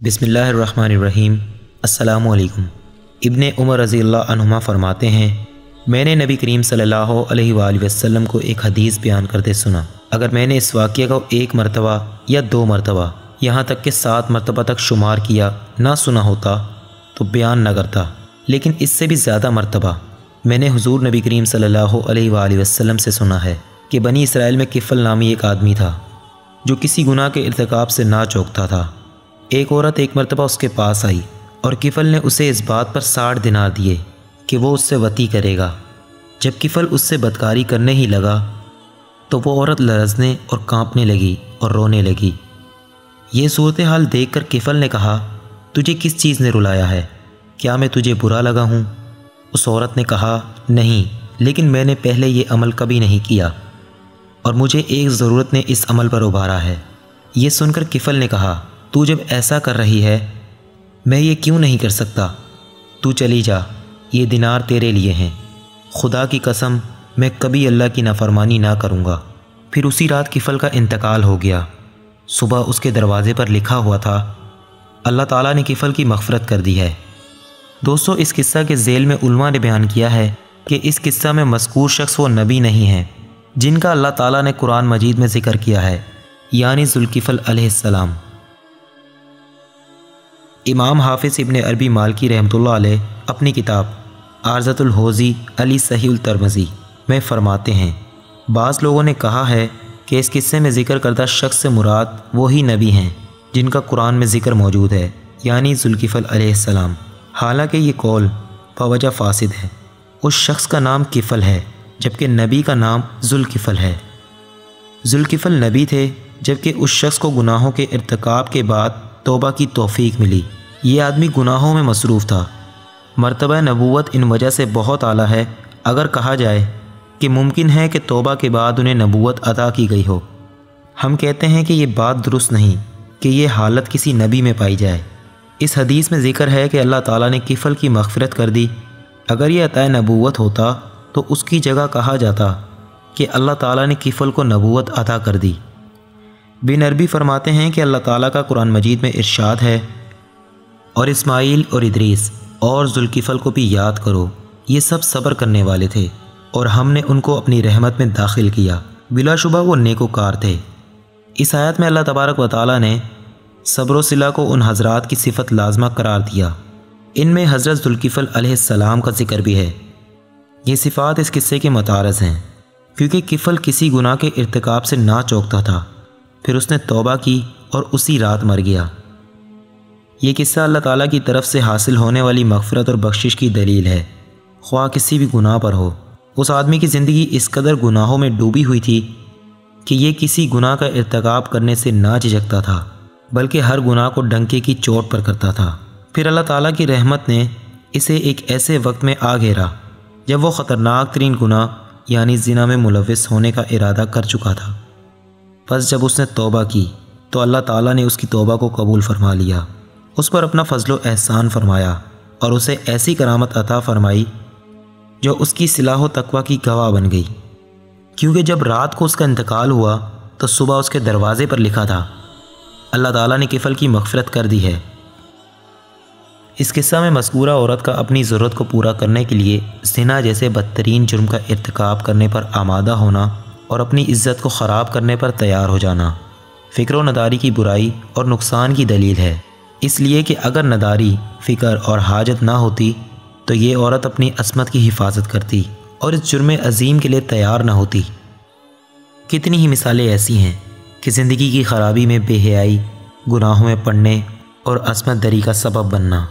बिस्मिल्लाहिर्रहमानिर्रहीम। अस्सलामु अलैकुम। इब्न उमर रज़ी अल्लाह अन्हुमा फ़रमाते हैं, मैंने नबी करीम सल्लल्लाहु अलैहि वसल्लम को एक हदीस बयान करते सुना। अगर मैंने इस वाक़ये को एक मरतबा या दो मरतबा यहाँ तक कि 7 मरतबा तक शुमार किया ना सुना होता तो बयान न करता, लेकिन इससे भी ज़्यादा मरतबा मैंने हुज़ूर नबी करीम सल्लल्लाहु अलैहि वसल्लम से सुना है कि बनी इसराइल में किफ़ल नामी एक आदमी था जो किसी गुनाह के इर्तिकाब से ना चौंकता था। एक औरत एक मरतबा उसके पास आई और किफ़ल ने उसे इस बात पर 60 दिनार दिए कि वो उससे वती करेगा। जब किफ़ल उससे बदकारी करने ही लगा तो वो औरत लरज़ने और कांपने लगी और रोने लगी। ये सूरत हाल देख कर किफ़ल ने कहा, तुझे किस चीज़ ने रुलाया है? क्या मैं तुझे बुरा लगा हूँ? उस औरत ने कहा, नहीं, लेकिन मैंने पहले ये अमल कभी नहीं किया और मुझे एक ज़रूरत ने इस अमल पर उभारा है। ये सुनकर किफ़ल ने कहा, तू जब ऐसा कर रही है मैं ये क्यों नहीं कर सकता? तू चली जा, ये दिनार तेरे लिए हैं। खुदा की कसम मैं कभी अल्लाह की नाफरमानी ना करूँगा। फिर उसी रात किफ़ल का इंतकाल हो गया। सुबह उसके दरवाज़े पर लिखा हुआ था, अल्लाह ताला ने किफ़ल की मग़फ़िरत कर दी है। दोस्तों, इस किस्सा के ज़ेल में उलमा ने बयान किया है कि इस किस्सा में मज़कूर शख्स वो नबी नहीं है जिनका अल्लाह ताला ने कुरान मजीद में ज़िक्र किया है, यानी ज़ुल्किफ़ल अलैहिस्सलाम। इमाम हाफिज़ इब्न अरबी मालकी रहमतुल्लाह अलैह अपनी किताब आरज़तुल होज़ी अली सहीउल तरमज़ी में फ़रमाते हैं, बाज़ लोगों ने कहा है कि इस किस्से में ज़िक्र करदा शख्स से मुराद वही नबी हैं जिनका कुरान में ज़िक्र मौजूद है, यानी ज़ुल्किफ़ल अलैहिस्सलाम। हालांकि ये कौल बवजह फ़ासिद है। उस शख्स का नाम किफ़ल है जबकि नबी का नाम ज़ुल्किफ़ल है। ज़ुल्किफ़ल नबी थे जबकि उस शख्स को गुनाहों के इर्तिकाब के बाद तौबा की तौफ़ीक मिली। ये आदमी गुनाहों में मसरूफ़ था। मर्तबा नबूवत इन वजह से बहुत आला है। अगर कहा जाए कि मुमकिन है कि तौबा के बाद उन्हें नबूवत अता की गई हो, हम कहते हैं कि ये बात दुरुस्त नहीं कि ये हालत किसी नबी में पाई जाए। इस हदीस में ज़िक्र है कि अल्लाह ताला ने किफ़ल की मग़फ़िरत कर दी। अगर ये अताए नबूवत होता तो उसकी जगह कहा जाता कि अल्लाह ताला ने किफ़ल को नबूवत अता कर दी। बिन अरबी फ़रमाते हैं कि अल्लाह ताला का कुरान मजीद में इरशाद है, और इस्माइल और इदरीस और ज़ुल्किफ़ल को भी याद करो, ये सब सब्र करने वाले थे और हमने उनको अपनी रहमत में दाखिल किया, बिलाशुबा वो नेकोकार थे। इस आयत में अल्लाह तबारक व तआला ने सब्र व सिला को उन हज़रात की सिफ़त लाज़मा करार दिया। इनमें हज़रत ज़ुल्किफ़ल अलैहिस्सलाम का ज़िक्र भी है। ये सिफ़ात इस किस्से के मुतारज़ हैं क्योंकि किफ़ल किसी गुनाह के इर्तिकाब से ना चौंकता था, फिर उसने तौबा की और उसी रात मर गया। ये किस्सा अल्लाह ताला की तरफ से हासिल होने वाली मग़फ़िरत और बख्शिश की दलील है, ख्वाह किसी भी गुनाह पर हो। उस आदमी की ज़िंदगी इस कदर गुनाहों में डूबी हुई थी कि ये किसी गुनाह का इर्तिकाब करने से ना झिझकता था, बल्कि हर गुनाह को डंके की चोट पर करता था। फिर अल्लाह ताला की रहमत ने इसे एक ऐसे वक्त में आ घेरा जब वो ख़तरनाक तरीन गुनाह यानी ज़िना में मुलव्विस होने का इरादा कर चुका था। बस जब उसने तौबा की तो अल्लाह ताला ने उसकी तौबा को कबूल फरमा लिया, उस पर अपना फजल व एहसान फरमाया और उसे ऐसी करामत अता फरमाई जो उसकी सिलाह व तक़वा की गवाह बन गई। क्योंकि जब रात को उसका इंतकाल हुआ तो सुबह उसके दरवाज़े पर लिखा था, अल्लाह ताला ने किफ़ल की मग़फ़िरत कर दी है। इस किस्सा में मज़कूरा औरत का अपनी ज़रूरत को पूरा करने के लिए ज़िना जैसे बदतरीन जुर्म का इर्तिकाब करने पर आमादा होना और अपनी इज़्ज़त को ख़राब करने पर तैयार हो जाना फ़िक्र व नदारी की बुराई और नुकसान की दलील है। इसलिए कि अगर नदारी, फ़िक्र और हाजत ना होती तो ये औरत अपनी अस्मत की हिफाजत करती और इस जुर्म अज़ीम के लिए तैयार ना होती। कितनी ही मिसालें ऐसी हैं कि ज़िंदगी की ख़राबी में बेहयाई, गुनाहों में पड़ने और अस्मत दरी का सबब बनना।